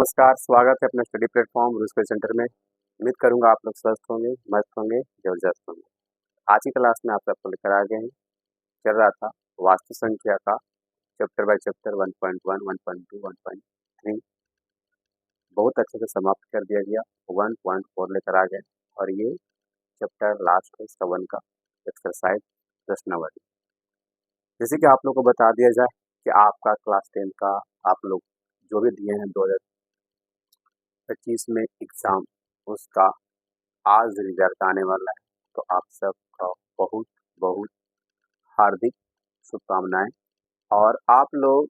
नमस्कार, स्वागत है अपने स्टडी प्लेटफॉर्म रूस सेंटर में। उम्मीद करूंगा आप लोग स्वस्थ होंगे, मस्त होंगे, जबरदस्त होंगे। आज की क्लास में आप सबको लेकर आ गए हैं। चल रहा था वास्तु संख्या का चैप्टर बाय चैप्टर 1.1, 1.2, 1.3 बहुत अच्छे से समाप्त कर दिया गया। 1.4 लेकर आ गए और ये चैप्टर लास्ट है इसका 1 का एक्सरसाइज प्रश्नावली। जैसे कि आप लोग को बता दिया जाए कि आपका क्लास 10 का आप लोग जो भी दिए हैं 2025 में एग्जाम, उसका आज रिजल्ट आने वाला है। तो आप सबका बहुत बहुत हार्दिक शुभकामनाएं। और आप लोग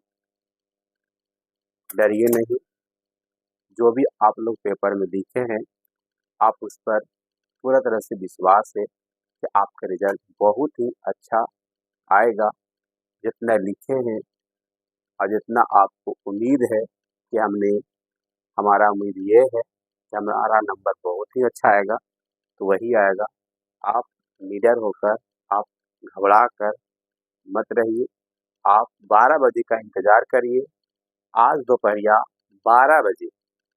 डरिए नहीं, जो भी आप लोग पेपर में लिखे हैं आप उस पर पूरा तरह से विश्वास है कि आपका रिजल्ट बहुत ही अच्छा आएगा। जितना लिखे हैं और जितना आपको उम्मीद है कि हमारा उम्मीद ये है कि हमारा नंबर बहुत ही अच्छा आएगा, तो वही आएगा। आप निडर होकर, आप घबरा कर मत रहिए। आप 12 बजे का इंतज़ार करिए। आज दोपहरिया 12 बजे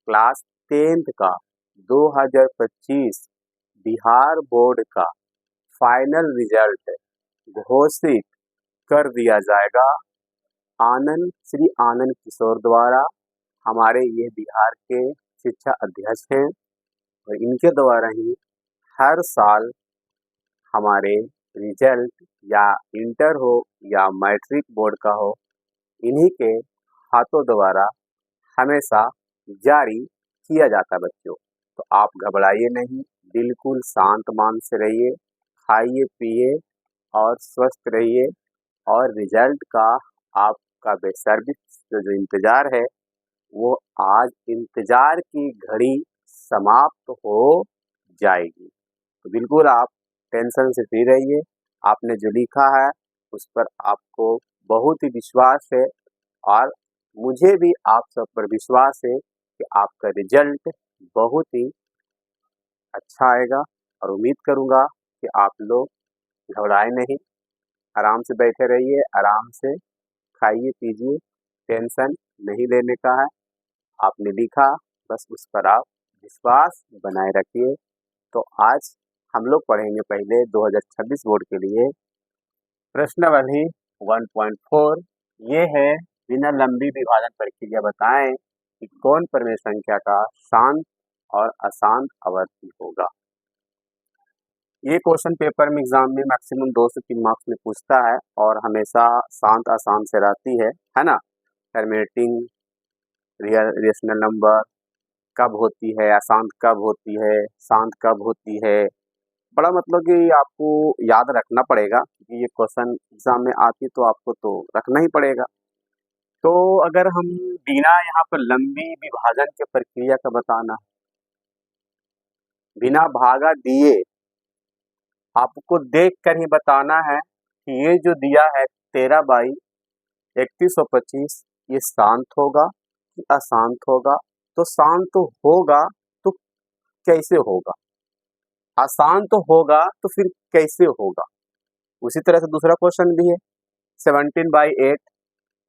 क्लास 10th का 2025 बिहार बोर्ड का फाइनल रिजल्ट घोषित कर दिया जाएगा श्री आनंद किशोर द्वारा। हमारे ये बिहार के शिक्षा अध्यक्ष हैं और इनके द्वारा ही हर साल हमारे रिजल्ट या इंटर हो या मैट्रिक बोर्ड का हो, इन्हीं के हाथों द्वारा हमेशा जारी किया जाता है बच्चों। तो आप घबराइए नहीं, बिल्कुल शांत मन से रहिए, खाइए पिए और स्वस्थ रहिए। और रिजल्ट का आपका बेसब्री जो इंतज़ार है वो आज इंतज़ार की घड़ी समाप्त हो जाएगी। तो बिल्कुल आप टेंशन से फ्री रहिए। आपने जो लिखा है उस पर आपको बहुत ही विश्वास है और मुझे भी आप सब पर विश्वास है कि आपका रिजल्ट बहुत ही अच्छा आएगा। और उम्मीद करूँगा कि आप लोग घबराए नहीं, आराम से बैठे रहिए, आराम से खाइए पीजिए, टेंशन नहीं लेने का है। आपने लिखा, बस उस पर आप विश्वास बनाए रखिए। तो आज हम लोग पढ़ेंगे पहले 2026 बोर्ड के लिए प्रश्नावली 1.4। ये है बिना लंबी विभाजन प्रक्रिया बताएं कि कौन परिमेय संख्या का शांत और अशांत आवर्ती होगा। ये क्वेश्चन पेपर में एग्जाम में मैक्सिमम 2 से 3 मार्क्स में पूछता है और हमेशा शांत अशांत से रहती है ना। टर्मिनेटिंग रेशनल नंबर कब होती है, अशांत कब होती है, शांत कब होती है। बड़ा मतलब कि आपको याद रखना पड़ेगा कि ये क्वेश्चन एग्जाम में आती तो आपको तो रखना ही पड़ेगा। तो अगर हम बिना यहाँ पर लंबी विभाजन के प्रक्रिया का बताना, बिना भागा दिए आपको देख कर ही बताना है कि ये जो दिया है 13/3125 ये शांत होगा कि अशांत होगा। तो शांत तो होगा तो कैसे होगा, अशांत तो होगा तो फिर कैसे होगा। उसी तरह से दूसरा क्वेश्चन भी है 17/8,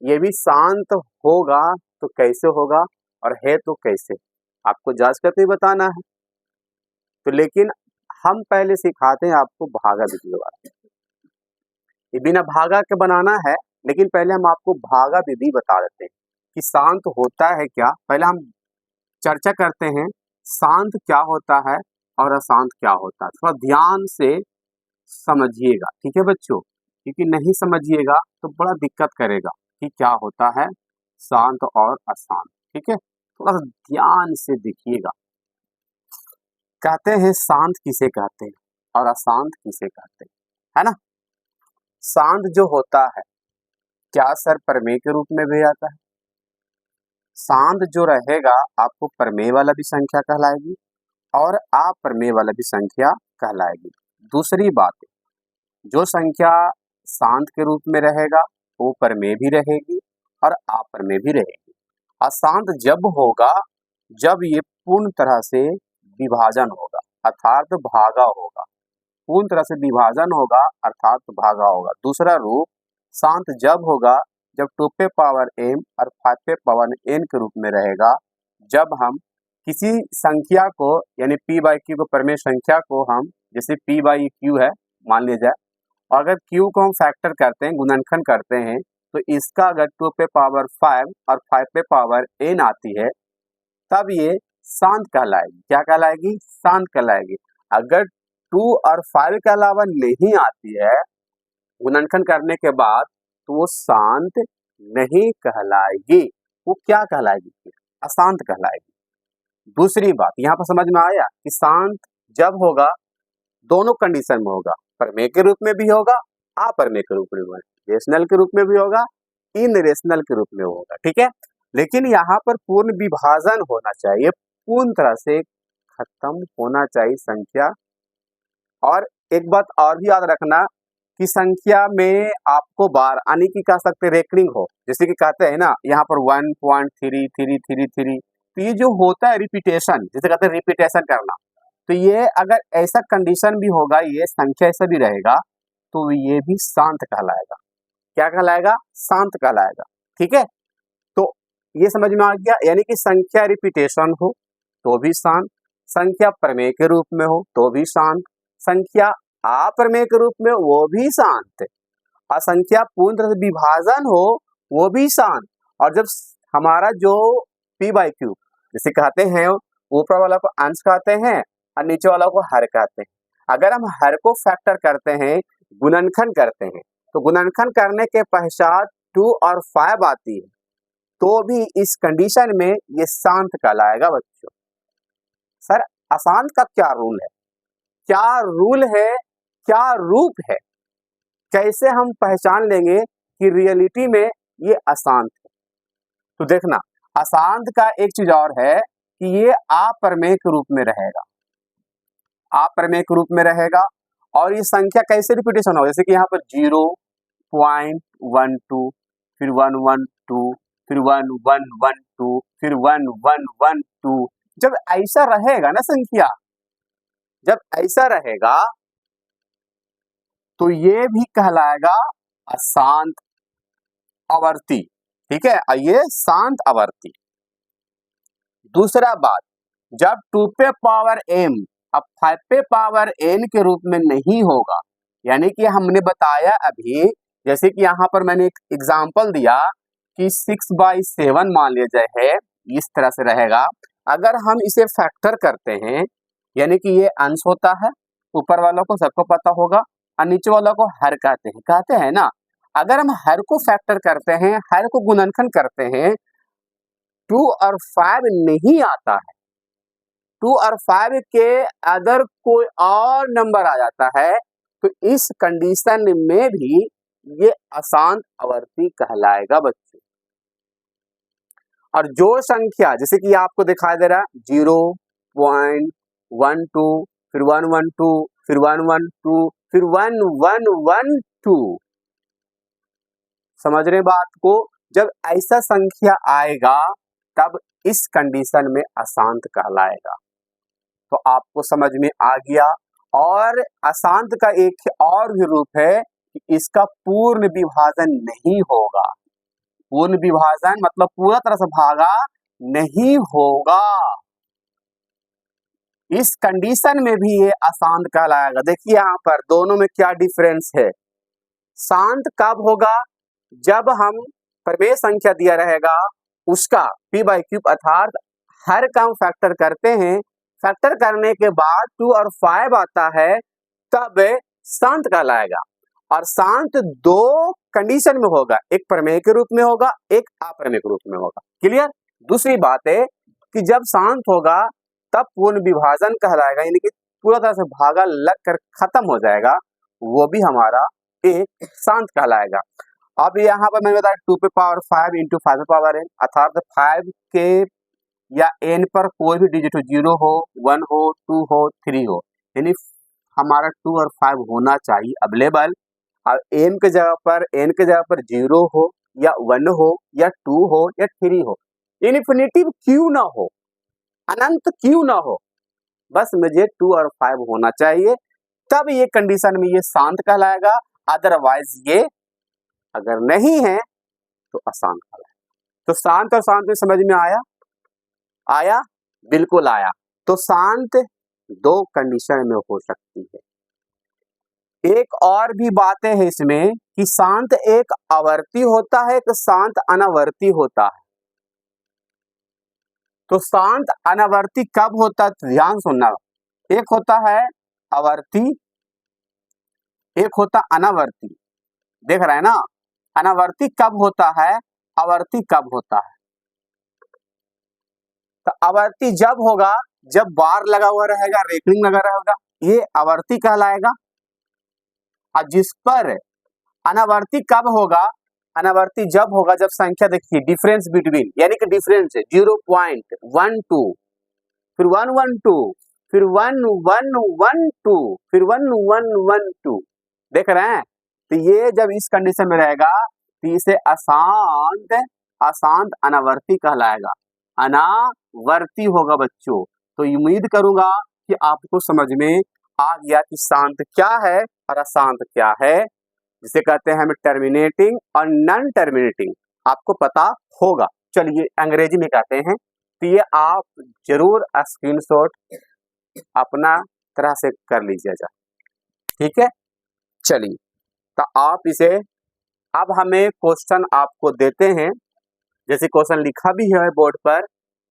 ये भी शांत होगा तो कैसे होगा और है तो कैसे, आपको जांच करके ही बताना है। तो लेकिन हम पहले सिखाते हैं आपको भागा विधि के बारे में। ये बिना भागा के बनाना है, लेकिन पहले हम आपको भागा विधि बता देते हैं कि शांत होता है क्या। पहले हम चर्चा करते हैं शांत क्या होता है और अशांत क्या होता है। थोड़ा ध्यान से समझिएगा, ठीक है बच्चों, क्योंकि नहीं समझिएगा तो बड़ा दिक्कत करेगा कि क्या होता है शांत और अशांत। ठीक है, थोड़ा सा ध्यान से देखिएगा। कहते हैं शांत किसे कहते हैं और अशांत किसे कहते हैं, है ना। शांत जो होता है क्या सर प्रमेय के रूप में भी आता है। शांत जो रहेगा आपको प्रमेय वाला भी संख्या कहलाएगी और अप्रमेय वाला भी संख्या कहलाएगी। दूसरी बात, जो संख्या शांत के रूप में रहेगा वो प्रमेय भी रहेगी और अप्रमेय भी रहेगी। अशांत जब होगा जब ये पूर्ण तरह से विभाजन होगा अर्थात भागा होगा, पूर्ण तरह से विभाजन होगा अर्थात भागा होगा। दूसरा रूप शांत जब होगा जब 2 पे पावर m और 5 पे पावर n के रूप में रहेगा, जब हम किसी संख्या को यानी p बाई क्यू को प्रमेय संख्या को हम जैसे p बाई क्यू है मान लिया जाए, और अगर q को हम फैक्टर करते हैं, गुणनखंड करते हैं, तो इसका अगर 2 पे पावर 5 और 5 पे पावर n आती है तब ये शांत कहलाएगी। क्या कहलाएगी? शांत कहलाएगी। अगर 2 और 5 के अलावा नहीं आती है गुणनखंड करने के बाद तो वो शांत नहीं कहलाएगी। वो क्या कहलाएगी? अशांत कहलाएगी। दूसरी बात यहाँ पर समझ में आया कि शांत जब होगा दोनों कंडीशन में होगा, प्रमेय के रूप में भी होगा, अप्रमेय के रूप में भी होगा, रेशनल के रूप में भी होगा, इनरेशनल के रूप में होगा। ठीक है, लेकिन यहाँ पर पूर्ण विभाजन होना चाहिए, पूर्ण तरह से खत्म होना चाहिए संख्या। और एक बात और भी याद रखना कि संख्या में आपको बार आने की कह सकते रेकरिंग हो, जैसे कि कहते हैं ना यहाँ पर 1.3333, तो ये जो होता है रिपीटेशन, जैसे कहते हैं रिपीटेशन करना, तो ये अगर ऐसा कंडीशन भी होगा, ये संख्या ऐसा भी रहेगा तो ये भी शांत कहलाएगा। क्या कहलाएगा? शांत कहलाएगा। ठीक है, तो ये समझ में आ गया, यानी कि संख्या रिपीटेशन हो तो भी शांत, संख्या प्रमेय के रूप में हो तो भी शांत, संख्या अप्रमेय के रूप में वो भी शांत, और संख्या पूर्ण तरह से विभाजन हो वो भी शांत। और जब हमारा जो p बाई क्यू जैसे कहते हैं, ऊपर वाला को अंश कहते हैं और नीचे वाला को हर कहते हैं। अगर हम हर को फैक्टर करते हैं, गुणनखंड करते हैं, तो गुणनखंड करने के पश्चात 2 और 5 आती है तो भी इस कंडीशन में ये शांत कहलाएगा। बच्चों सर अशांत का क्या रूल है, क्या रूल है, क्या रूप है, कैसे हम पहचान लेंगे कि रियलिटी में ये अशांत है? तो देखना, अशांत का एक चीज और है कि ये अप्रमेय के रूप में रहेगा, अप्रमेय के रूप में रहेगा। और ये संख्या कैसे रिपीटेशन होगा, जैसे कि यहाँ पर 0.12, फिर 112, फिर 1112, फिर 1112। जब ऐसा रहेगा ना संख्या, जब ऐसा रहेगा तो ये भी कहलाएगा अशांत आवर्ती। ठीक है, ये शांत आवर्ती। दूसरा बात, जब 2 पे पावर m अब 5 पे पावर n के रूप में नहीं होगा, यानी कि हमने बताया अभी, जैसे कि यहाँ पर मैंने एक एग्जांपल दिया कि 6/7 मान लिया जाए है, इस तरह से रहेगा। अगर हम इसे फैक्टर करते हैं, यानी कि ये अंश होता है, ऊपर वालों को सबको पता होगा, और नीचे वालों को हर कहते हैं ना। अगर हम हर को फैक्टर करते हैं, हर को गुणनखंड करते हैं, 2 और 5 नहीं आता है, 2 और 5 के अगर कोई और नंबर आ जाता है तो इस कंडीशन में भी ये अशांत आवर्ती कहलाएगा बच्चों। और जो संख्या जैसे कि आपको दिखाई दे रहा है 0.12, फिर 112, फिर 112, फिर 1112, समझ रहे बात को? जब ऐसा संख्या आएगा तब इस कंडीशन में अशांत कहलाएगा। तो आपको समझ में आ गया। और अशांत का एक और भी रूप है कि इसका पूर्ण विभाजन नहीं होगा। पूर्ण विभाजन मतलब पूरा तरह से भागा नहीं होगा। इस कंडीशन में भी ये अशांत कहलाएगा। देखिए यहाँ पर दोनों में क्या डिफरेंस है। शांत कब होगा? जब हम प्रमेय संख्या दिया रहेगा उसका p बाई क्यूब अर्थात हर का हम फैक्टर करते हैं, फैक्टर करने के बाद 2 और 5 आता है तब शांत कहलाएगा। और शांत दो कंडीशन में होगा, एक प्रमेय के रूप में होगा, एक अप्रमेय के रूप में होगा। क्लियर? दूसरी बात है कि जब शांत होगा तब पूर्ण विभाजन कहलाएगा, यानी कि पूरा तरह से भागा लग कर खत्म हो जाएगा, वो भी हमारा एक शांत कहलाएगा। अब यहाँ पर मैंने बताया 2 पे पावर 5 इंटू 5 पे पावर n, अर्थात 5 के या n पर कोई भी डिजिट हो, 0 हो, 1 हो, 2 हो, 3 हो, यानी हमारा 2 और 5 होना चाहिए अवेलेबल। अब n के जगह पर 0 हो या 1 हो या 2 हो या 3 हो, इन्फिनिटिव क्यों ना हो, अनंत क्यों ना हो, बस मुझे 2 और 5 होना चाहिए, तब ये कंडीशन में ये शांत कहलाएगा। अदरवाइज ये अगर नहीं है तो अशांत कहलाएगा। तो शांत और शांत में समझ में आया। आया? बिल्कुल आया। तो शांत दो कंडीशन में हो सकती है। एक और भी बातें हैं इसमें कि शांत एक आवर्ती होता है, एक शांत अनावर्ती होता है। तो शांत अनावर्ती कब होता है? ध्यान सुनना, एक होता है आवर्ती, एक होता अनावर्ती। देख रहे हैं ना? अनावर्ती कब होता है, आवर्ती कब होता है? तो आवर्ती जब होगा जब बार लगा हुआ रहेगा, रेकरिंग लगा रहेगा, ये आवर्ती कहलाएगा। और जिस पर अनावर्ती कब होगा? अनावर्ती जब होगा जब संख्या देखिए डिफरेंस बिटवीन, यानी कि डिफरेंस 0.12, फिर 112, फिर 1112, फिर 1112। देख रहे हैं? तो ये जब इस कंडीशन में रहेगा तो इसे अशांत अशांत अनावर्ती कहलाएगा, अनावर्ती होगा बच्चों। तो उम्मीद करूंगा कि आपको समझ में आ गया कि शांत क्या है और अशांत क्या है, जिसे कहते हैं हम टर्मिनेटिंग और नॉन टर्मिनेटिंग, आपको पता होगा। चलिए अंग्रेजी में कहते हैं, तो ये आप जरूर स्क्रीनशॉट अपना तरह से कर लीजिएगा, ठीक है। चलिए, तो आप इसे, अब हमें क्वेश्चन आपको देते हैं, जैसे क्वेश्चन लिखा भी है बोर्ड पर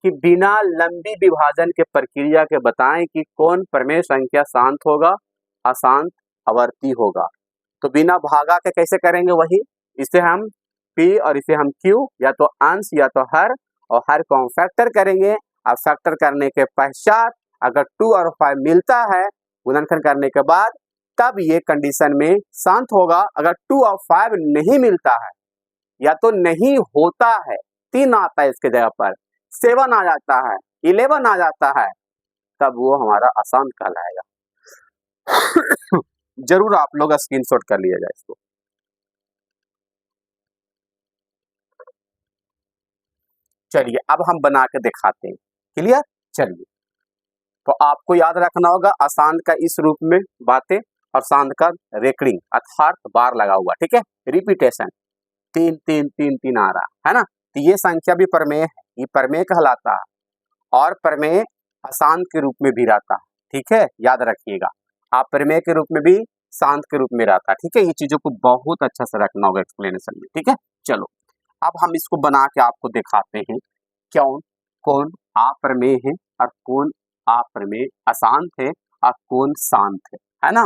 कि बिना लंबी विभाजन के प्रक्रिया के बताएं कि कौन प्रमेय संख्या शांत होगा, अशांत, आवर्ती होगा। तो बिना भागा के कैसे करेंगे? वही, इसे हम P और इसे हम Q, या तो अंश या तो हर, और हर को हम फैक्टर करेंगे। अब फैक्टर करने के पश्चात अगर 2 और 5 मिलता है गुणनखंड करने के बाद, तब ये कंडीशन में शांत होगा। अगर 2 और 5 नहीं मिलता है या तो नहीं होता है, 3 आता है इसके जगह पर, 7 आ जाता है, 11 आ जाता है, तब वो हमारा अशांत कहलाएगा। जरूर आप लोग स्क्रीनशॉट कर लिया जाए इसको। चलिए अब हम बना के दिखाते हैं, क्लियर। चलिए, तो आपको याद रखना होगा अशांत का इस रूप में बातें और शांत का रेकरिंग अर्थात बार लगा हुआ, ठीक है, रिपीटेशन, 3 3 3 3 आ रहा है ना। तो ये संख्या भी प्रमेय है, ये प्रमेय कहलाता है, और प्रमेय अशांत के रूप में भी रहता है, ठीक है, याद रखिएगा। आप प्रमेय के रूप में भी, शांत के रूप में रहता है, ठीक है। ये चीजों को बहुत अच्छा से रखना होगा एक्सप्लेनेशन में, ठीक है। चलो अब हम इसको बना के आपको दिखाते हैं कौन कौन अप्रमेय है और कौन अप्रमेय अशांत है और कौन शांत है ना।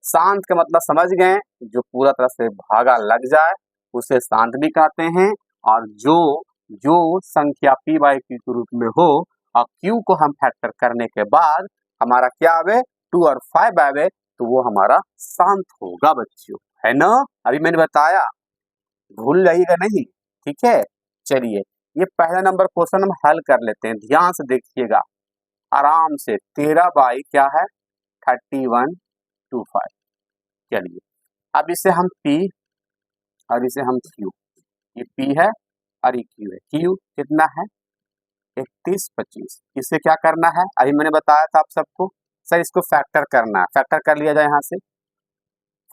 शांत का मतलब समझ गए, जो पूरा तरह से भागा लग जाए उसे शांत भी कहते हैं, और जो जो संख्या p बाई q के रूप में हो और q को हम फैक्टर करने के बाद हमारा क्या आवे, 2 और 5 आवे, तो वो हमारा शांत होगा बच्चों, है ना। अभी मैंने बताया, भूल जाइएगा नहीं, ठीक है। चलिए, ये पहला नंबर क्वेश्चन हम हल कर लेते हैं, ध्यान से देखिएगा आराम से। 13 बाई क्या है, 3125। चलिए, अब इसे हम P और इसे हम Q, ये P है और ये Q है। Q कितना है, 3125। इसे क्या करना है, अभी मैंने बताया था आप सबको, सर इसको फैक्टर करना है। फैक्टर कर लिया जाए, यहाँ से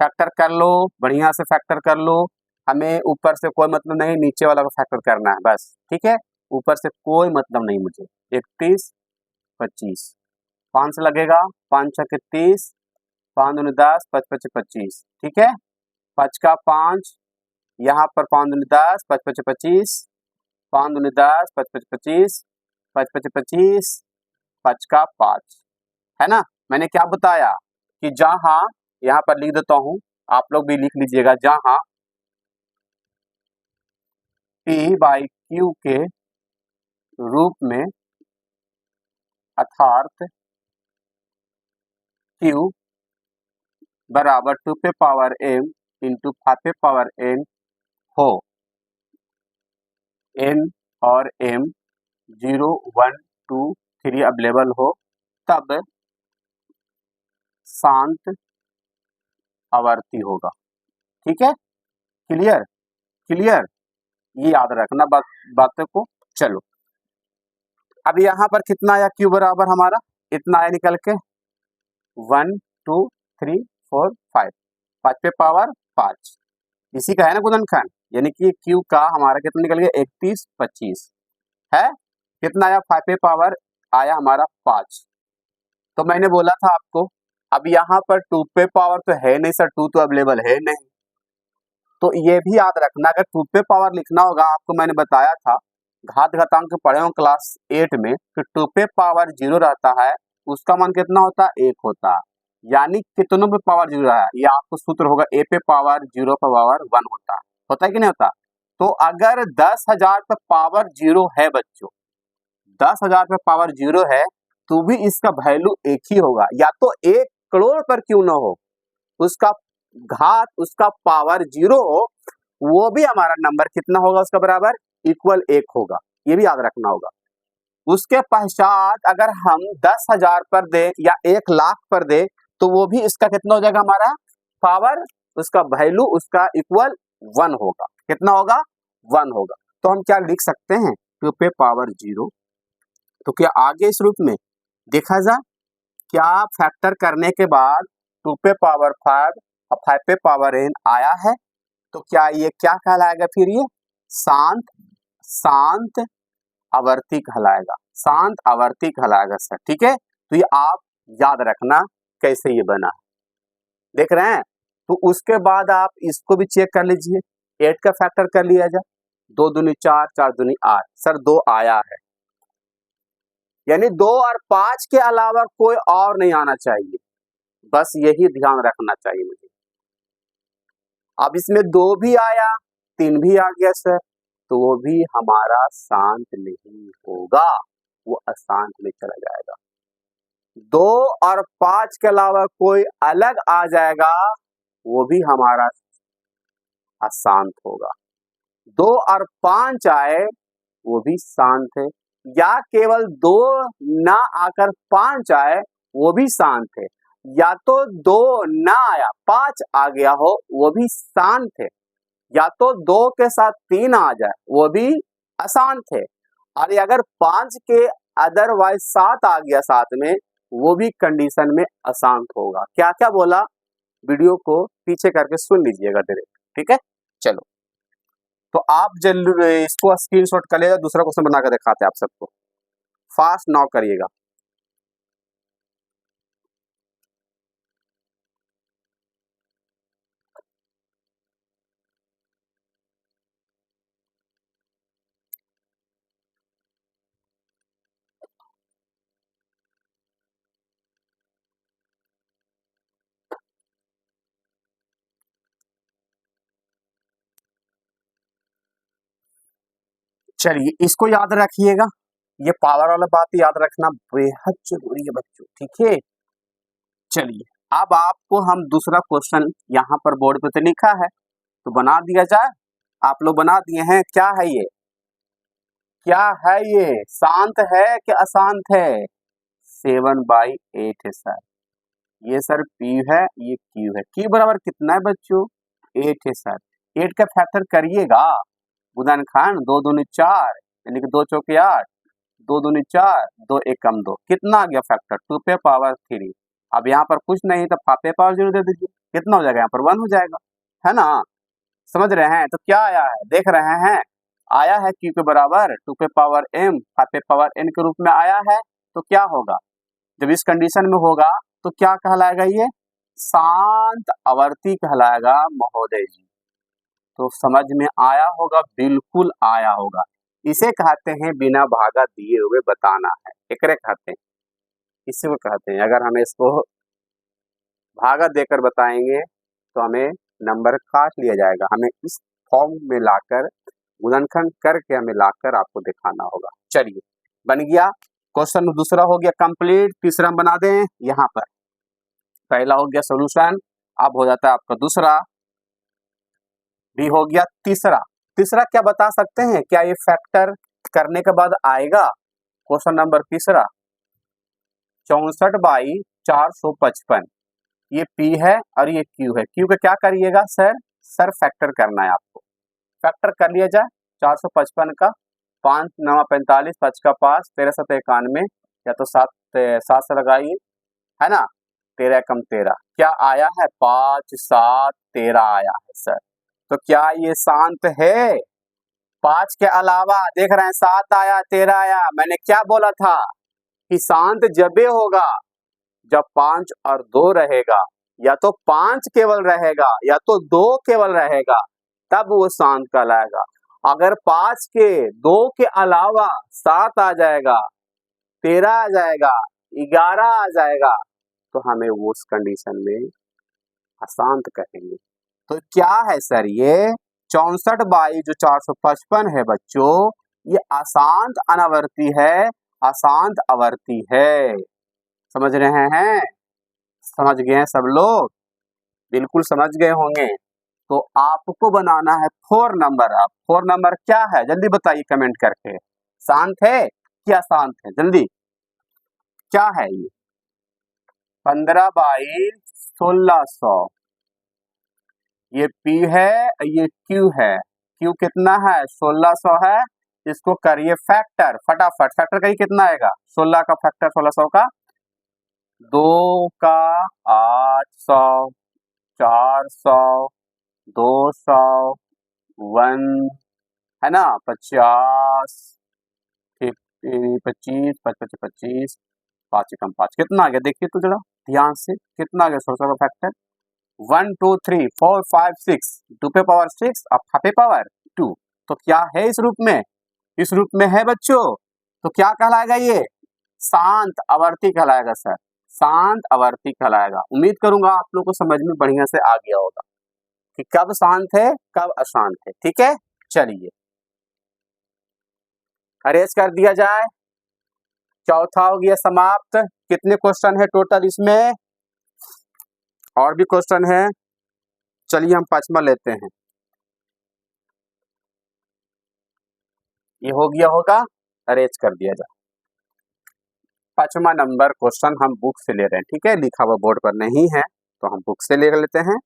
फैक्टर कर लो, बढ़िया से फैक्टर कर लो। हमें ऊपर से कोई मतलब नहीं, नीचे वाला को फैक्टर करना है बस, ठीक है। ऊपर से कोई मतलब नहीं मुझे। 3125 5 से लगेगा, 5 छक 30, 5 दूनी 10, 5 पचे 25, ठीक है। 5 का 5, यहाँ पर 5 दूनी 10, 5 पचे 25, 5 दूनी 10, 5 पचे 25, 5 पचे 25, 5 का 5, है ना। मैंने क्या बताया कि जहां, यहाँ पर लिख देता हूं, आप लोग भी लिख लीजिएगा, जहां P बाई Q के रूप में अर्थात Q बराबर 2 पे पावर m इंटू 5 पे पावर n हो, n और m 0 1 2 3 अवेलेबल हो, तब शांत आवर्ती होगा, ठीक है। क्लियर क्लियर, ये याद रखना बातों को। चलो, अब यहाँ पर कितना आया, Q बराबर हमारा इतना आया निकल के 1 2 3 4 5, 5 पे पावर 5, इसी का है ना गुणनखंड, यानी कि Q का हमारा कितना निकल गया, 3125 है। कितना आया, 5 पे पावर आया हमारा 5। तो मैंने बोला था आपको, अब यहाँ पर 2 पे पावर तो है नहीं सर, 2 तो अवेलेबल है नहीं। तो ये भी याद रखना, अगर 2 पे पावर लिखना होगा, आपको मैंने बताया था घात घातांक पढ़े हो क्लास 8 में, कि 2 पे पावर 0 रहता है, उसका मान कितना होता है, 1 होता है। यानी कितनों पे पावर 0 है, ये आपको सूत्र होगा, a पे पावर 0 पे पावर 1 होता है कि नहीं होता। तो अगर 10,000 पे पावर 0 है बच्चों, 10,000 पे पावर 0 है, तो भी इसका वैल्यू एक ही होगा, या तो 1 करोड़ पर क्यों ना हो, उसका घात उसका पावर 0 हो, वो भी हमारा नंबर कितना होगा, उसका बराबर इक्वल 1 होगा। ये भी याद रखना होगा। उसके पश्चात अगर हम 10,000 पर दे या 1,00,000 पर दे, तो वो भी इसका कितना हो जाएगा, हमारा पावर, उसका वैल्यू उसका इक्वल 1 होगा। कितना होगा, 1 होगा। तो हम क्या लिख सकते हैं, 2 पे पावर 0। तो क्या आगे इस रूप में देखा जा, क्या फैक्टर करने के बाद 2 पे पावर 5 और 5 पे पावर n आया है, तो क्या ये क्या कहलाएगा, फिर ये शांत आवर्ती कहलाएगा, शांत आवर्ती कहलाएगा सर। ठीक है, तो ये आप याद रखना कैसे ये बना, देख रहे हैं। तो उसके बाद आप इसको भी चेक कर लीजिए, 8 का फैक्टर कर लिया जाए, 2 दूनी 4, 4 दूनी 8, सर 2 आया है, यानी 2 और 5 के अलावा कोई और नहीं आना चाहिए, बस यही ध्यान रखना चाहिए मुझे। अब इसमें 2 भी आया, 3 भी आ गया सर, तो वो भी हमारा शांत नहीं होगा, वो अशांत में चला जाएगा। 2 और 5 के अलावा कोई अलग आ जाएगा, वो भी हमारा अशांत होगा। 2 और 5 आए, वो भी शांत है, या केवल 2 ना आकर 5 आए, वो भी शांत है, या तो 2 ना आया 5 आ गया हो, वो भी शांत है, या तो 2 के साथ 3 आ जाए, वो भी अशांत है, और अगर 5 के अदरवाइज 7 आ गया साथ में, वो भी कंडीशन में अशांत होगा। क्या क्या बोला, वीडियो को पीछे करके सुन लीजिएगा डायरेक्ट, ठीक है। चलो, तो आप जरूर इसको स्क्रीनशॉट कर लेगा, दूसरा क्वेश्चन बना कर दिखाते हैं आप सबको, फास्ट नाउ करिएगा। चलिए, इसको याद रखिएगा, ये पावर वाला बात याद रखना बेहद जरूरी है बच्चों, ठीक है। चलिए, अब आपको हम दूसरा क्वेश्चन यहाँ पर बोर्ड पे तो लिखा है, तो बना दिया जाए। आप लोग बना दिए हैं, क्या है ये, क्या है ये, शांत है कि अशांत है, 7/8 है सर। ये सर P है, ये Q है। Q बराबर कितना है बच्चों, 8 है सर। 8 का फैक्टर करिएगा, बुधनखंड 2 दूनी 4, यानी कि 2 चौके 8, 2 दूनी 4, 2 एकम 2, कितना आ गया फैक्टर, 2 पे पावर 3। अब यहाँ पर कुछ नहीं तो 5 पे पावर 0 दे दीजिए, कितना हो जाएगा, यहाँ पर 1 हो जाएगा, है ना। समझ रहे हैं, तो क्या आया है, देख रहे हैं, आया है Q के बराबर 2 पे पावर m 5 पे पावर n के रूप में आया है। तो क्या होगा, जब इस कंडीशन में होगा तो क्या कहलाएगा, ये शांत आवर्ती कहलाएगा महोदय जी। तो समझ में आया होगा, बिल्कुल आया होगा। इसे कहते हैं बिना भागा दिए हुए बताना है, एकरे कहते हैं, इसी को कहते हैं। अगर हमें इसको भागा देकर बताएंगे तो हमें नंबर काट लिया जाएगा, हमें इस फॉर्म में लाकर गुणनखंड करके हमें लाकर आपको दिखाना होगा। चलिए, बन गया क्वेश्चन, दूसरा हो गया कंप्लीट, तीसरा बना दें। यहाँ पर पहला हो गया सॉल्यूशन, अब हो जाता है आपका दूसरा, भी हो गया तीसरा। तीसरा क्या बता सकते हैं, क्या ये फैक्टर करने के बाद आएगा, क्वेश्चन नंबर तीसरा 64/455, ये P है और ये Q है। Q का क्या करिएगा सर फैक्टर करना है आपको, फैक्टर कर लिया जाए 455 का, 5 9 45, 5 का 5, 13 7 91, या तो 7 से लगाइए, है ना, 13 कम 13, क्या आया है, 5 7 13 आया है सर। तो क्या ये शांत है, 5 के अलावा देख रहे हैं 7 आया, 13 आया। मैंने क्या बोला था कि शांत जबे होगा जब 5 और 2 रहेगा, या तो 5 केवल रहेगा या तो 2 केवल रहेगा, तब वो शांत कहलाएगा। अगर 5 के 2 के अलावा 7 आ जाएगा, 13 आ जाएगा, 11 आ जाएगा, तो हमें वो उस कंडीशन में अशांत कहेंगे। तो क्या है सर ये 64 बाई जो 455 है बच्चों, ये अशांत अनावर्ती है, अशांत आवर्ती है। समझ रहे हैं? समझ गए हैं सब लोग? बिल्कुल समझ गए होंगे। तो आपको बनाना है 4 नंबर। आप 4 नंबर क्या है जल्दी बताइए कमेंट करके। शांत है कि अशांत है? जल्दी क्या है ये? 15 बाई 1600, ये P है, ये Q है। Q कितना है? 1600 है। इसको करिए फैक्टर फटाफट। फैक्टर करिए, कितना आएगा? 16 का फैक्टर 1600 का 2 का 800, 400, 200, 1 है ना, 50, 25, 25, 25, 5 कम 5 कितना आ गया? देखिए तो जरा ध्यान से, कितना आ गया 1600 का फैक्टर? 1 2 3 4 5 6, 2 पे पावर 6 और 5 पे पावर 2। तो क्या है इस रूप में? इस रूप में है बच्चों। तो क्या कहलाएगा ये? शांत आवर्ती कहलाएगा सर, शांत आवर्ती कहलाएगा। उम्मीद करूंगा आप लोग को समझ में बढ़िया से आ गया होगा कि कब शांत है कब अशांत है। ठीक है, चलिए अरेंज कर दिया जाए। चौथा हो गया समाप्त। कितने क्वेश्चन है टोटल इसमें? और भी क्वेश्चन है, चलिए हम 5वां लेते हैं। ये हो गया होगा, अरेंज कर दिया जाए। 5वां नंबर क्वेश्चन हम बुक से ले रहे हैं। ठीक है, लिखा हुआ बोर्ड पर नहीं है तो हम बुक से ले लेते हैं।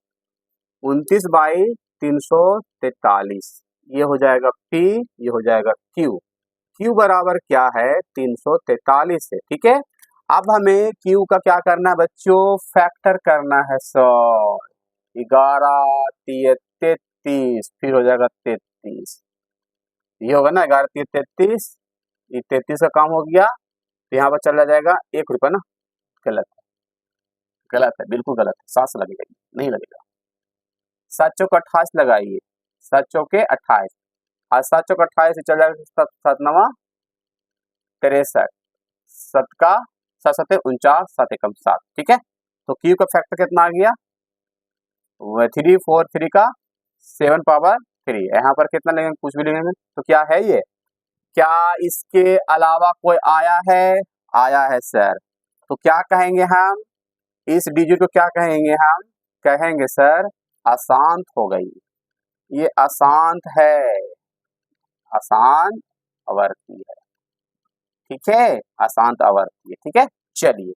29 बाई 343, ये हो जाएगा P, ये हो जाएगा Q। Q बराबर क्या है? 343 है। ठीक है, अब हमें Q का क्या करना है बच्चों? फैक्टर करना है। 100, 11 3 33, फिर हो जाएगा 33। ये होगा ना 11 3 33, ये 33 का काम हो गया। तो यहाँ पर चला जाएगा 1 रुपया ना। गलत है, गलत है, बिल्कुल गलत है। 7 लगेगा, नहीं लगेगा। 7 चौक 28 लगाइए, 7 चौके 28, आज 7 चौक 28 से चल जाएगा 7 9 63, 7 का 7 7 49, 7 एकम 7। ठीक है, तो Q का फैक्टर कितना आ गया? 3 4 3 का 7 पावर 3। यहाँ पर कितना लेंगे? कुछ भी लेंगे तो क्या है ये? क्या इसके अलावा कोई आया है? आया है सर। तो क्या कहेंगे हम? इस डिजिट को क्या कहेंगे हम? कहेंगे सर अशांत हो गई। ये अशांत है, अशांत आवर्ती है। ठीक है, अशांत आवर्ती है। ठीक है, चलिए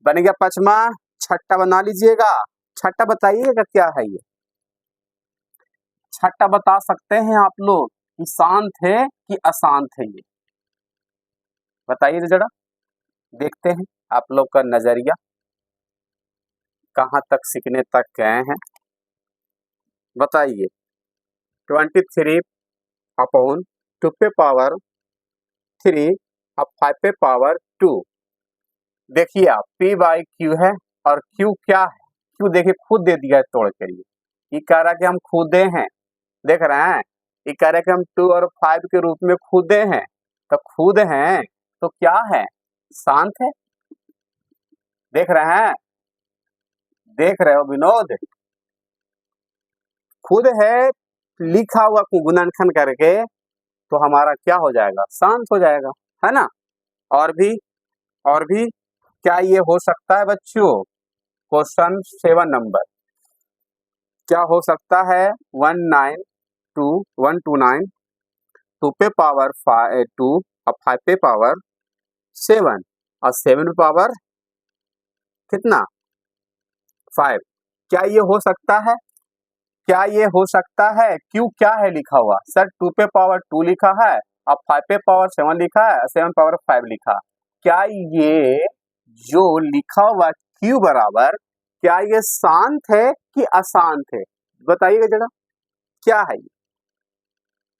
बन गया 5वां। 6ठा बना लीजिएगा। 6ठा बताइएगा क्या है ये? 6ठा बता सकते हैं आप लोग कि शांत है कि अशांत है? ये बताइए जरा, देखते हैं आप लोग का नजरिया कहाँ तक सीखने तक गए हैं। बताइए। 23 अपॉन 2 पे पावर 3 अब 5 पे पावर 2। देखिए आप P बाई Q है और Q क्या है? Q देखिए खुद दे दिया है तोड़ के लिए। ये कह रहा है कि हम खुदे हैं, देख रहे हैं। ये कह रहा है कि हम 2 और 5 के रूप में खुदे हैं। तो खुद हैं तो क्या है? शांत है। देख रहे हैं, देख रहे हो विनोद? खुद है लिखा हुआ को गुणनखंड करके तो हमारा क्या हो जाएगा? शांत हो जाएगा, है ना। और भी क्या ये हो सकता है बच्चों? क्वेश्चन 7 नंबर क्या हो सकता है? 129 2 पे पावर 2 और 5 पे पावर 7 और 7 पे पावर कितना? 5। क्या ये हो सकता है? क्या ये हो सकता है? क्यों क्या है लिखा हुआ? सर 2 पे पावर 2 लिखा है और 5 पे पावर 7 लिखा है और 7 पावर 5 लिखा। क्या ये जो लिखा हुआ Q बराबर, क्या ये शांत है कि अशांत है? बताइएगा जरा, क्या है ये?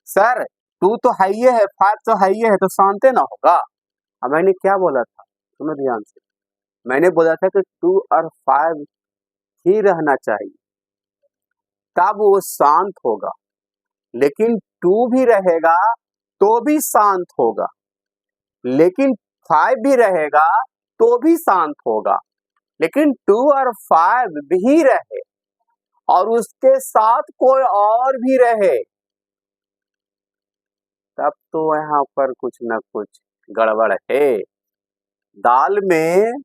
सर 2 तो है ही है, 5 तो है ही है, तो शांति ना होगा। अब मैंने क्या बोला था, सुनो ध्यान से, मैंने बोला था कि 2 और 5 ही रहना चाहिए, तब वो शांत होगा। लेकिन 2 भी रहेगा तो भी शांत होगा, लेकिन 5 भी रहेगा तो भी शांत होगा। लेकिन 2 और 5 भी रहे और उसके साथ कोई और भी रहे, तब तो यहाँ पर कुछ न कुछ गड़बड़ है। दाल में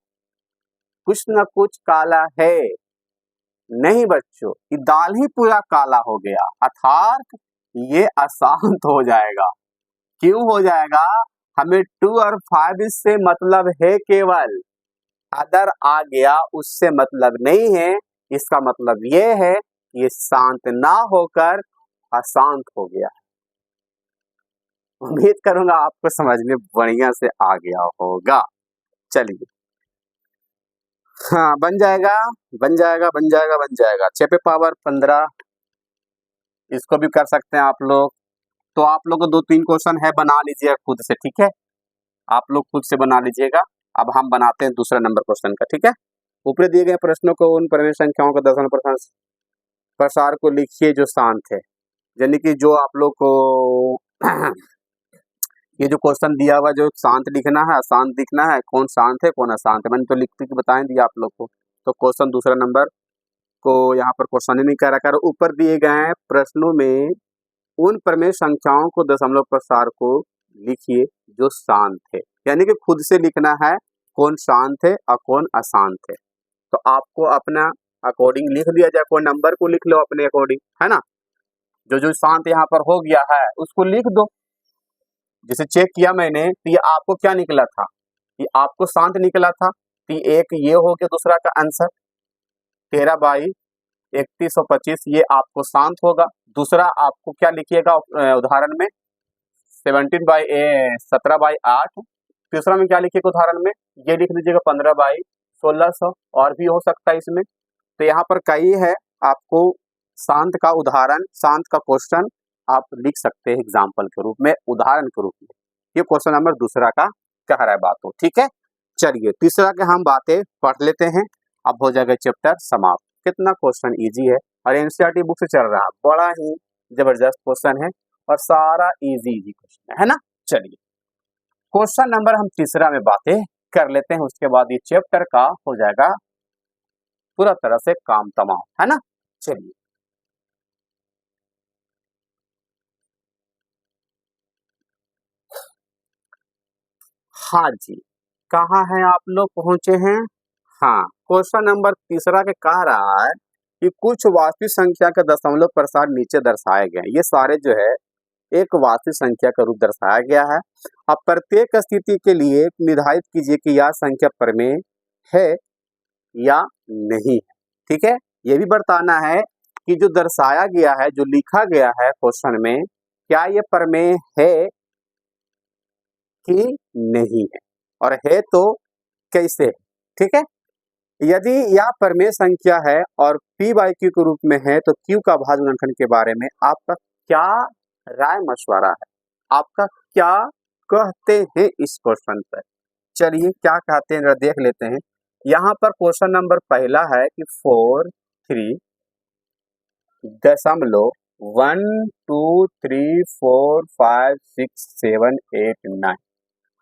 कुछ न कुछ काला है। नहीं बच्चों, कि दाल ही पूरा काला हो गया, अर्थात ये अशांत हो जाएगा। क्यों हो जाएगा? हमें 2 और 5 से मतलब है केवल, अदर आ गया उससे मतलब नहीं है। इसका मतलब ये है कि ये शांत ना होकर अशांत हो गया। उम्मीद करूंगा आपको समझ में बढ़िया से आ गया होगा। चलिए, हाँ, बन जाएगा बन जाएगा बन जाएगा बन जाएगा। 6 पे पावर 15, इसको भी कर सकते हैं आप लोग। तो आप लोग को 2-3 क्वेश्चन है, बना लीजिएगा खुद से, ठीक है। आप लोग खुद से बना लीजिएगा। अब हम बनाते हैं दूसरा नंबर क्वेश्चन का, ठीक है। ऊपर दिए गए प्रश्नों को उन परिमेय संख्याओं का दशमलव प्रसार को लिखिए जो शांत है। यानी कि जो आप लोग को ये जो क्वेश्चन दिया हुआ, जो शांत लिखना है, अशांत लिखना है, कौन शांत है कौन अशांत है, मैंने तो लिख के बताए दिया आप लोग को। तो क्वेश्चन दूसरा नंबर को यहाँ पर क्वेश्चन ही नहीं कर रखा है। ऊपर दिए गए हैं प्रश्नों में उन प्रमेय संख्याओं को दशमलव प्रसार को लिखिए जो शांत है। यानी कि खुद से लिखना है कौन शांत है और कौन अशांत है। तो आपको अपना अकॉर्डिंग लिख दिया जाए, कोई नंबर को लिख लो अपने अकॉर्डिंग, है ना। जो जो शांत यहाँ पर हो गया है उसको लिख दो। जैसे चेक किया मैंने, तो ये आपको क्या निकला था, ये आपको शांत निकला था। तो एक ये हो गया दूसरा का आंसर, 13/3125, ये आपको शांत होगा। दूसरा आपको क्या लिखिएगा उदाहरण में, 17/8। तीसरा में क्या लिखिएगा उदाहरण में, ये लिख दीजिएगा 15/1600, और भी हो सकता है इसमें। तो यहाँ पर कई है, आपको शांत का उदाहरण, शांत का क्वेश्चन आप लिख सकते हैं एग्जाम्पल के रूप में, उदाहरण के रूप में। ये क्वेश्चन नंबर दूसरा का कह रहा है बात हो, ठीक है। चलिए तीसरा के हम बातें पढ़ लेते हैं, अब हो जाएगा चैप्टर समाप्त। कितना क्वेश्चन इजी है और एनसीईआरटी बुक से चल रहा है, बड़ा ही जबरदस्त क्वेश्चन है और सारा इजी क्वेश्चन है ना। चलिए क्वेश्चन नंबर हम तीसरा में बातें कर लेते हैं, उसके बाद ये चैप्टर का हो जाएगा पूरा तरह से काम तमाम, है ना। चलिए हाँ जी, कहाँ हैं आप लोग पहुंचे हैं। हाँ, क्वेश्चन नंबर तीसरा के कह रहा है कि कुछ वास्तविक संख्या का दशमलव प्रसार नीचे दर्शाए गए। ये सारे जो है एक वास्तविक संख्या का रूप दर्शाया गया है। अब प्रत्येक स्थिति के लिए निर्धारित कीजिए कि यह संख्या प्रमेय है या नहीं है, ठीक है। ये भी बताना है कि जो दर्शाया गया है, जो लिखा गया है क्वेश्चन में, क्या ये प्रमेय है कि नहीं है, और है तो कैसे, ठीक है। यदि यह प्रमेय संख्या है और p बाई क्यू के रूप में है, तो q का भाज्य गुणनखंड के बारे में आपका क्या राय मशवरा है, आपका क्या कहते हैं इस क्वेश्चन पर। चलिए क्या कहते हैं जरा देख लेते हैं। यहाँ पर क्वेश्चन नंबर पहला है कि 43.123456789।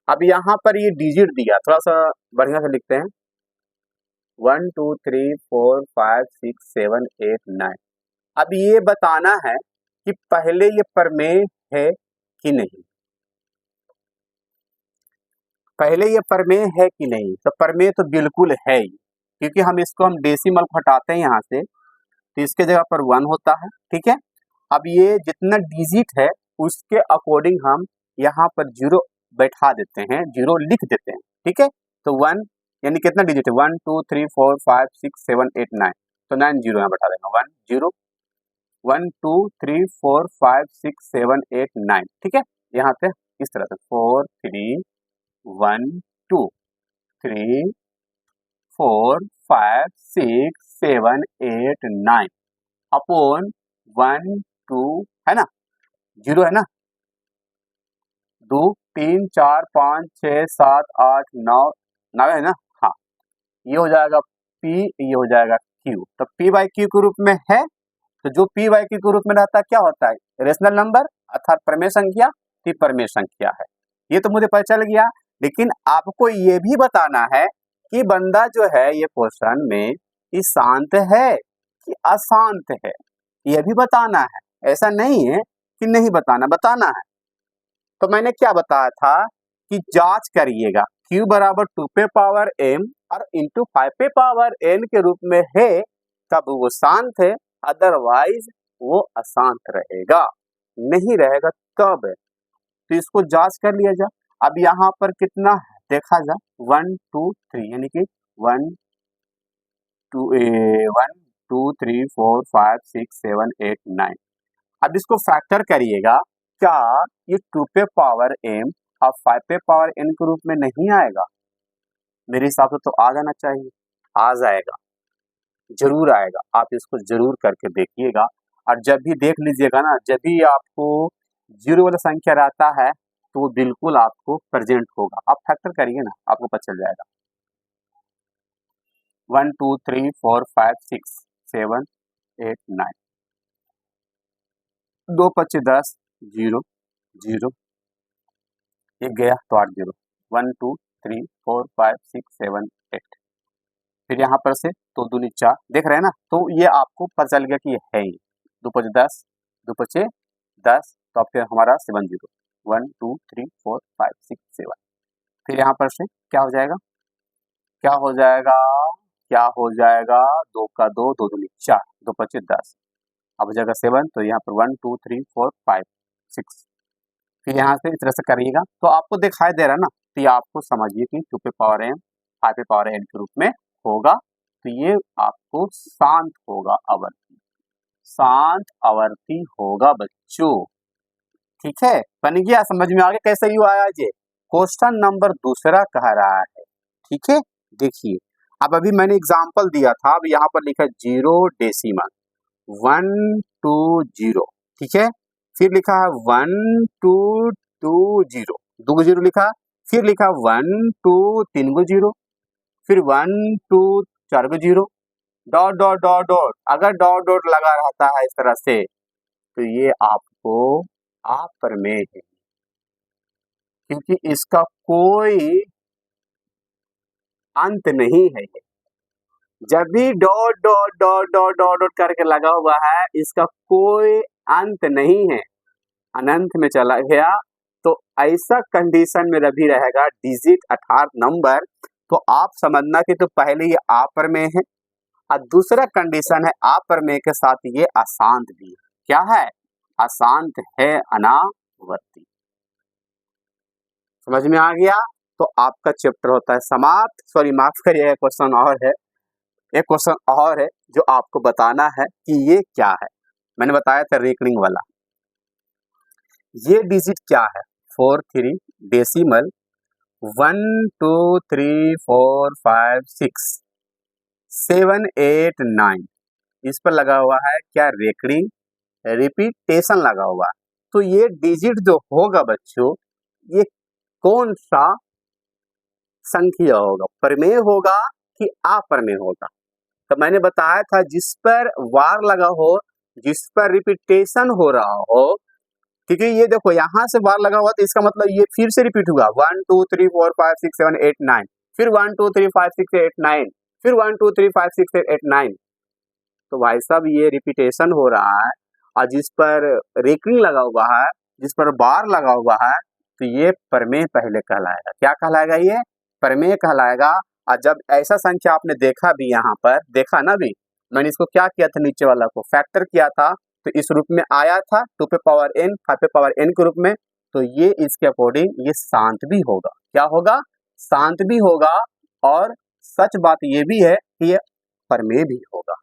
अब यहाँ पर ये डिजिट दिया, थोड़ा सा बढ़िया से लिखते हैं, 123456789। अब ये बताना है कि पहले ये प्रमेय है कि नहीं, पहले ये प्रमेय है कि नहीं। तो प्रमेय तो बिल्कुल है ही, क्योंकि हम इसको हम डेसिमल को हटाते हैं यहाँ से, तो इसके जगह पर 1 होता है, ठीक है। अब ये जितना डिजिट है उसके अकॉर्डिंग हम यहाँ पर 0 बैठा देते हैं, 0 लिख देते हैं, ठीक है। तो 1 यानी कितना डिजिट है, 1 2 3 4 5 6 7 8 9, तो 9 0 यहाँ बैठा देंगे, 1 0 1 2 3 4 5 6 7 8 9, ठीक है। यहाँ पे इस तरह से 4 3 1 2 3 4 5 6 7 8 9 अपॉन 1 2, है ना, 0 है ना, 2 3 4 5 6 7 8 9 9 है ना। हाँ, ये हो जाएगा P, ये हो जाएगा Q। तो P बाई Q के रूप में है, तो जो P बाई Q के रूप में रहता है क्या होता है, रेशनल नंबर अर्थात प्रमेय संख्या। P प्रमेय संख्या है, ये तो मुझे पता चल गया। लेकिन आपको ये भी बताना है कि बंदा जो है ये क्वेश्चन में ये शांत है कि अशांत है, ये भी बताना है। ऐसा नहीं है कि नहीं बताना है। तो मैंने क्या बताया था कि जांच करिएगा Q बराबर 2 पे पावर m और इंटू 5 पे पावर n के रूप में है तब वो शांत है, अदरवाइज वो अशांत रहेगा, नहीं रहेगा तब। तो इसको जांच कर लिया जाए। अब यहाँ पर कितना है देखा जाए, 1 2 3 यानी कि 1 2 1 2 3 4 5 6 7 8 9। अब इसको फैक्टर करिएगा, क्या ये 2 पे पावर m और 5 पे पावर n के रूप में नहीं आएगा? मेरे हिसाब से तो आ जाना चाहिए, आ जाएगा, जरूर आएगा। आप इसको जरूर करके देखिएगा। और जब भी देख लीजिएगा ना, जब भी आपको जीरो वाला संख्या रहता है तो वो बिल्कुल आपको प्रेजेंट होगा। आप फैक्टर करिए ना, आपको पता चल जाएगा। 1 2 3 4 5 6 7 8 9, 2 5 10 0 0, एक गया तो 8 0, 1 2 3 4 5 6 7 8। फिर यहाँ पर से 2 दूनी 4, देख रहे हैं ना। तो ये आपको पता चल गया कि ये है ही 2 5 10, 2 5 10, तो अब फिर हमारा 7 0, 1 2 3 4 5 6 7। फिर यहाँ पर से क्या हो जाएगा, क्या हो जाएगा, क्या हो जाएगा, 2 का 2, 2 दूनी 4, 2 5 10, अब हो जाएगा 7। तो यहाँ पर 1 2 3 4 5 6। फिर यहाँ से इस तरह से करिएगा तो आपको दिखाई दे रहा है ना। तो ये आपको समझिए कि 2 पे पावर m 5 पे पावर n के रूप में होगा। तो ये आपको शांत होगा, आवर्ती, शांत आवर्ती होगा बच्चों। ठीक है, बन गया, समझ में आ गया कैसे यू आया। ये क्वेश्चन नंबर दूसरा कह रहा है। ठीक है, देखिए अब अभी मैंने एग्जाम्पल दिया था, अब यहाँ पर लिखा 0 डेसिमल 1 2 0। ठीक है, फिर लिखा है 1 2 2 0, 2 0 लिखा, फिर लिखा 1 2 3 0, फिर 1 2 4 0, डॉट डॉट डॉट डॉट। अगर डॉट डॉट लगा रहता है इस तरह से तो ये आपको अप्रमेय है, क्योंकि इसका कोई अंत नहीं है। जब भी dot dot dot dot dot dot करके लगा हुआ है इसका कोई अंत नहीं है, अनंत में चला गया। तो ऐसा कंडीशन में भी रहेगा डिजिट अर्थात नंबर, तो आप समझना कि तो पहले ये अप्रमेय है और दूसरा कंडीशन है अप्रमेय के साथ ये अशांत भी है। क्या है, अशांत है, अनावर्ती। समझ में आ गया। तो आपका चैप्टर होता है समाप्त। सॉरी माफ करिए, क्वेश्चन और है, एक क्वेश्चन और है जो आपको बताना है कि ये क्या है। मैंने बताया था रिकरिंग वाला, ये डिजिट क्या है, 4 3 डेसिमल 1 2 3 4 5 6 7 8 9, इस पर लगा हुआ है क्या, रेकरिंग रिपीटेशन लगा हुआ है। तो ये डिजिट जो होगा बच्चों, ये कौन सा संख्या होगा, प्रमेय होगा कि अप्रमेय होगा। तो मैंने बताया था जिस पर वार लगा हो, जिस पर रिपीटेशन हो रहा हो, क्योंकि ये देखो यहाँ से वार लगा हुआ तो इसका मतलब ये फिर से रिपीट हुआ 1 2 3 4 5 6 7 8 9, फिर 1 2 3 5 6 8 9, फिर 1 2 3 5 6 8 9। तो भाई साहब ये रिपीटेशन हो रहा है, और जिस पर रेकरिंग लगा हुआ है, जिस पर बार लगा हुआ है, तो ये प्रमेय पहले कहलाएगा। क्या कहलाएगा, ये प्रमेय कहलाएगा। और जब ऐसा संख्या आपने देखा भी, यहाँ पर देखा ना भी, मैंने इसको क्या किया था, नीचे वाला को फैक्टर किया था, तो इस रूप में आया था 2 पे पावर n 5 पे पावर n के रूप में। तो ये इसके अकॉर्डिंग ये शांत भी होगा। क्या होगा, शांत भी होगा। और सच बात ये भी है कि ये प्रमेय भी होगा,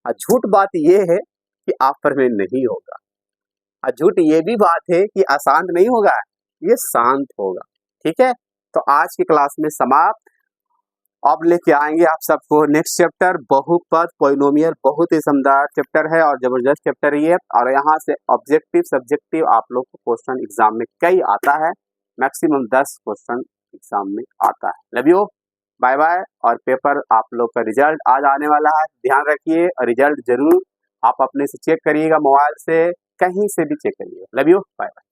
और झूठ बात ये है कि अप्रमेय नहीं होगा, और झूठ ये भी बात है कि अशांत नहीं होगा, ये शांत होगा। ठीक है, तो आज की क्लास में समाप्त। अब लेके आएंगे आप सबको नेक्स्ट चैप्टर बहुपद पॉलिनोमियल, बहुत ही शानदार चैप्टर है और जबरदस्त चैप्टर ये है। और यहाँ से ऑब्जेक्टिव सब्जेक्टिव आप लोग को क्वेश्चन एग्जाम में कई आता है, मैक्सिमम 10 क्वेश्चन एग्जाम में आता है। Love you, bye bye. और पेपर आप लोग का रिजल्ट आज आने वाला है, ध्यान रखिए। और रिजल्ट जरूर आप अपने से चेक करिएगा, मोबाइल से कहीं से भी चेक करिएगा। Love you, bye bye.